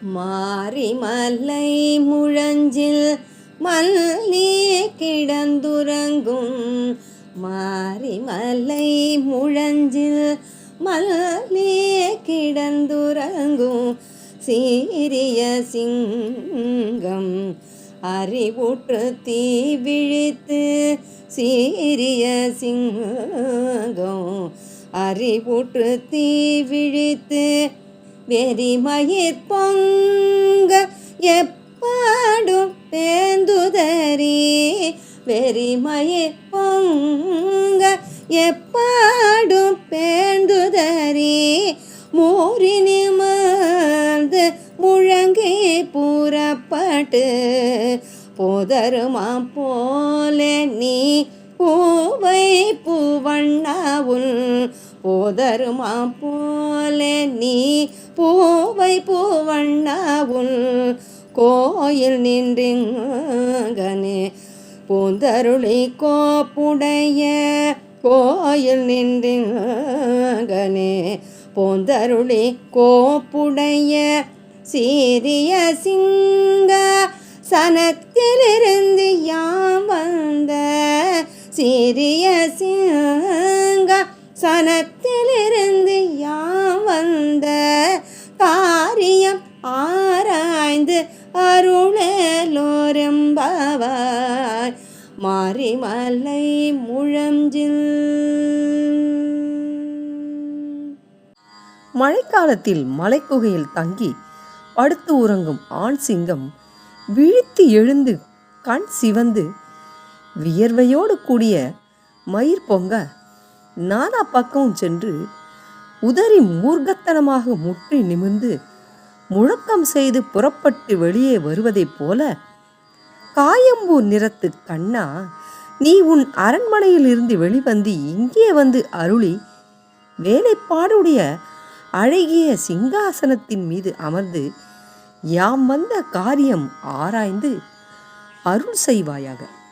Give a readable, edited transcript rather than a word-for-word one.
மாரிமலை முழஞ்சில் மல்லி கிடந்துறங்கும். மாரிமலை முழஞ்சில் மல்லி கிடந்துறங்கும். சீரிய சிங்கம் அறிவுற்று தீ விழித்து. சீரிய சிங்கம் அறிவுற்று தீ விழித்து. வெறிமயிர் பொங்க எப்பாடும் பேந்துதறி. வெறிமயிர் பொங்க எப்பாடும் பேந்துதறி. மூறி நிமிர்ந்து முழங்கி புறப்பட்டு. போதருமா போல நீ பூவை பூவண்ணாவுன். போதருமா போல நீ பூவை பூவண்ணாவுன். கோயில் நின்றங்கனே பூந்தருளி கோப்புடைய. கோயில் நின்றங்கனே பூந்தருளி கோப்புடைய. சீரிய சிங்க சனத்திலிருந்து யாம் வந்த. சீரிய சிங்க சனத்திலிருந்து யாம் வந்த. காரியம் ஆராய்ந்து அருளலோரெம்பாவாய். மாரிமலை முழஞ்சில். மழைக்காலத்தில் மலைக்குகையில் தங்கி படுத்து உறங்கும் ஆண் சிங்கம் விழித்து எழுந்து கண் சிவந்து வியர்வையோடு கூடிய மயிர் பொங்க நானா பக்கமும் சென்று உதறி மூர்க்கத்தனமாக முற்றி நிமிர்ந்து முழக்கம் செய்து புறப்பட்டு வெளியே வருவதைப் போல, காயம்பூர் நிறத்து கண்ணா, நீ உன் அரண்மனையில் இருந்து வெளிவந்து இங்கே வந்து அருளி வேலைப்பாடுடைய அழகிய சிங்காசனத்தின் மீது அமர்ந்து யாம் வந்த காரியம் ஆராய்ந்து அருள் செய்வாயாக.